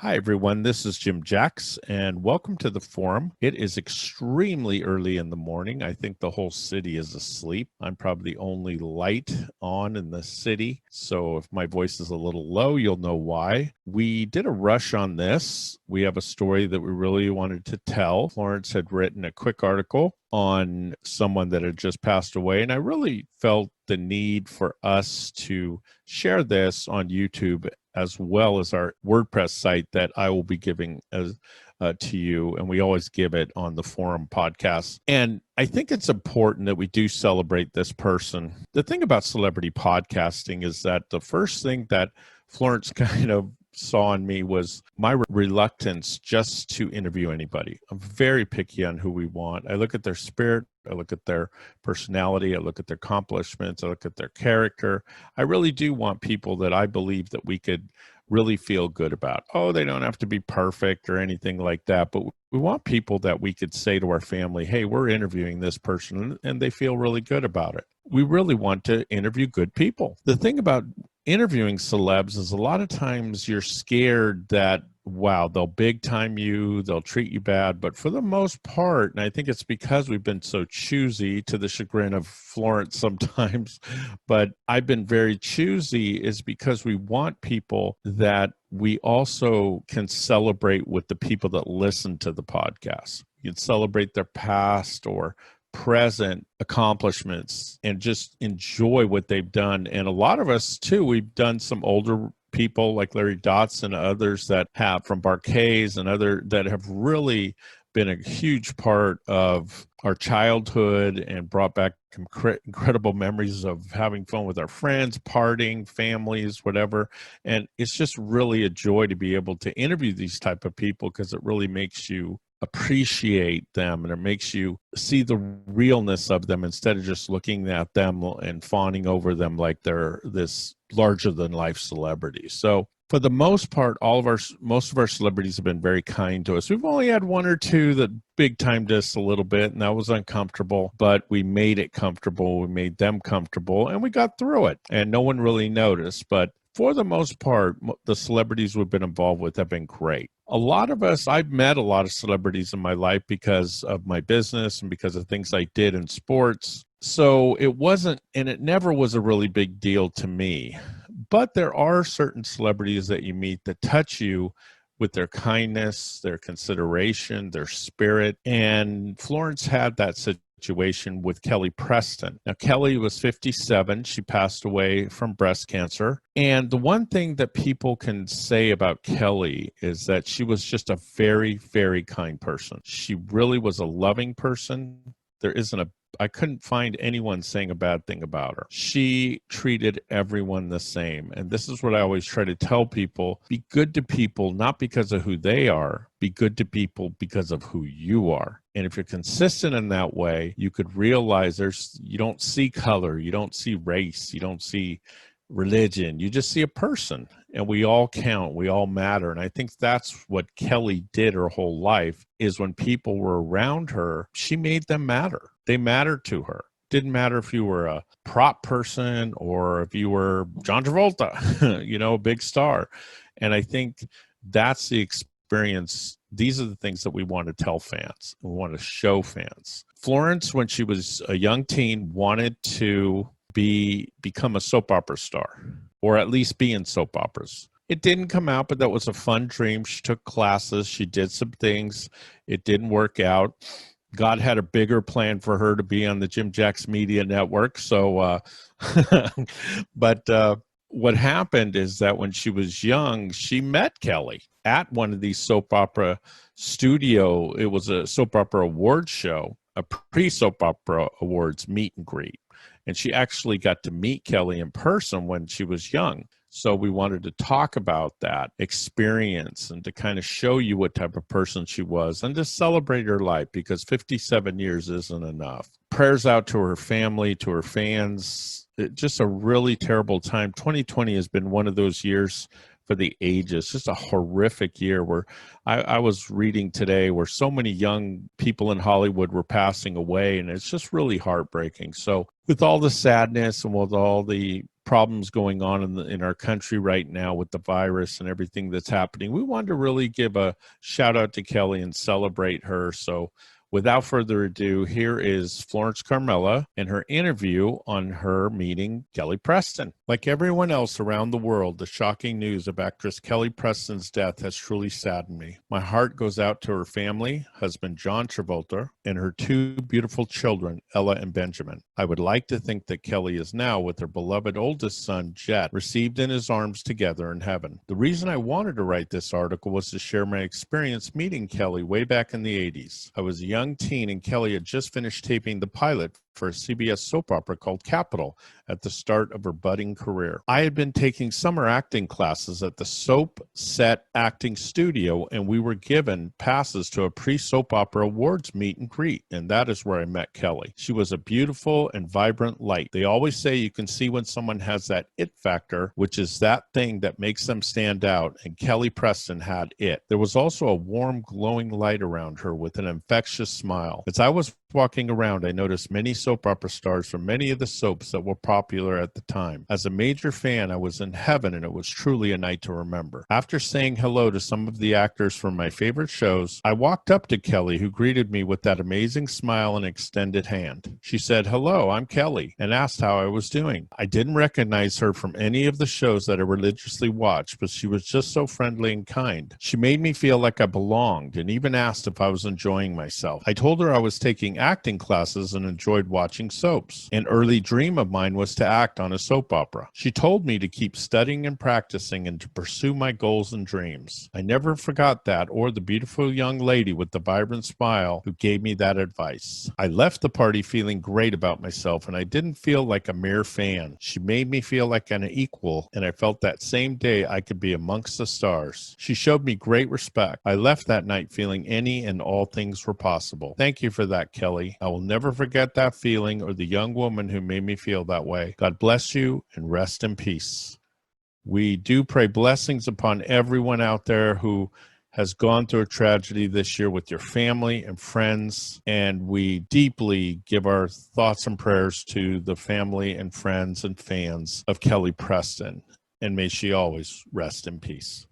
Hi, everyone. This is Jim Jax, and welcome to the forum. It is extremely early in the morning. I think the whole city is asleep. I'm probably the only light on in the city, so if my voice is a little low, you'll know why. We did a rush on this. We have a story that we really wanted to tell. Florence had written a quick article on someone that had just passed away, and I really felt the need for us to share this on YouTube as well as our WordPress site that I will be giving to you, and we always give it on the forum podcast. And I think it's important that we do celebrate this person. The thing about celebrity podcasting is that the first thing that Florence kind of saw in me was my reluctance just to interview anybody. I'm very picky on who we want. I look at their spirit, I look at their personality, I look at their accomplishments, I look at their character. I really do want people that I believe that we could really feel good about. Oh, they don't have to be perfect or anything like that, but we want people that we could say to our family, hey, we're interviewing this person, and they feel really good about it. We really want to interview good people. The thing about interviewing celebs is a lot of times you're scared that, wow, they'll big time you, they'll treat you bad. But for the most part, and I think it's because we've been so choosy, to the chagrin of Florence sometimes, but I've been very choosy, is because we want people that we also can celebrate with the people that listen to the podcast. You can celebrate their past or present accomplishments and just enjoy what they've done. And a lot of us too, we've done some older people like Larry Dotson and others that have, from Barquets and other, that have really been a huge part of our childhood and brought back incredible memories of having fun with our friends, partying, families, whatever. And it's just really a joy to be able to interview these type of people, because it really makes you appreciate them, and it makes you see the realness of them instead of just looking at them and fawning over them like they're this larger than life celebrity. So for the most part, most of our celebrities have been very kind to us. We've only had one or two that big timed us a little bit, and that was uncomfortable, but we made it comfortable. We made them comfortable, and we got through it, and no one really noticed. But for the most part, the celebrities we've been involved with have been great. A lot of us, I've met a lot of celebrities in my life because of my business and because of things I did in sports. So it wasn't, and it never was a really big deal to me. But there are certain celebrities that you meet that touch you with their kindness, their consideration, their spirit. And Florence had that situation with Kelly Preston. Now, Kelly was 57. She passed away from breast cancer. And the one thing that people can say about Kelly is that she was just a very, very kind person. She really was a loving person. I couldn't find anyone saying a bad thing about her. She treated everyone the same. And this is what I always try to tell people: be good to people, not because of who they are. Be good to people because of who you are. And if you're consistent in that way, you could realize you don't see color, you don't see race, you don't see religion, you just see a person, and we all count, we all matter. And I think that's what Kelly did her whole life, is when people were around her, she made them matter. They mattered to her. Didn't matter if you were a prop person or if you were John Travolta, a big star. And I think that's the experience. These are the things that we want to tell fans. We want to show fans. Florence, when she was a young teen, wanted to become a soap opera star, or at least be in soap operas. It didn't come out, but that was a fun dream. She took classes, she did some things. It didn't work out. God had a bigger plan for her to be on the Jim Jax Media Network. So, what happened is that when she was young, she met Kelly at one of these soap opera studio. It was a soap opera awards show, a pre-soap opera awards meet and greet. And she actually got to meet Kelly in person when she was young. So we wanted to talk about that experience and to kind of show you what type of person she was and to celebrate her life, because 57 years isn't enough. Prayers out to her family, to her fans. Just a really terrible time. 2020 has been one of those years for the ages. Just a horrific year where I was reading today where so many young people in Hollywood were passing away, and it's just really heartbreaking. So with all the sadness and with all the problems going on in our country right now with the virus and everything that's happening, we wanted to really give a shout out to Kelly and celebrate her. So without further ado, here is Florence Carmela and her interview on her meeting Kelly Preston. Like everyone else around the world, the shocking news of actress Kelly Preston's death has truly saddened me. My heart goes out to her family, husband John Travolta, and her two beautiful children, Ella and Benjamin. I would like to think that Kelly is now with her beloved oldest son, Jet, received in his arms together in heaven. The reason I wanted to write this article was to share my experience meeting Kelly way back in the 80s. I was a young teen, and Kelly had just finished taping the pilot for a CBS soap opera called Capital at the start of her budding career. I had been taking summer acting classes at the Soap Set Acting Studio, and we were given passes to a pre-soap opera awards meet and greet, and that is where I met Kelly. She was a beautiful and vibrant light. They always say you can see when someone has that it factor, which is that thing that makes them stand out, and Kelly Preston had it. There was also a warm, glowing light around her with an infectious smile. As I was walking around, I noticed many soap opera stars from many of the soaps that were popular at the time. As a major fan, I was in heaven, and it was truly a night to remember. After saying hello to some of the actors from my favorite shows, I walked up to Kelly, who greeted me with that amazing smile and extended hand. She said, "Hello, I'm Kelly," and asked how I was doing. I didn't recognize her from any of the shows that I religiously watched, but she was just so friendly and kind. She made me feel like I belonged and even asked if I was enjoying myself. I told her I was taking acting classes and enjoyed watching soaps. An early dream of mine was to act on a soap opera. She told me to keep studying and practicing and to pursue my goals and dreams. I never forgot that or the beautiful young lady with the vibrant smile who gave me that advice. I left the party feeling great about myself, and I didn't feel like a mere fan. She made me feel like an equal, and I felt that same day I could be amongst the stars. She showed me great respect. I left that night feeling any and all things were possible. Thank you for that, Kelly. I will never forget that feeling or the young woman who made me feel that way. God bless you and rest in peace. We do pray blessings upon everyone out there who has gone through a tragedy this year with your family and friends, and we deeply give our thoughts and prayers to the family and friends and fans of Kelly Preston, and may she always rest in peace.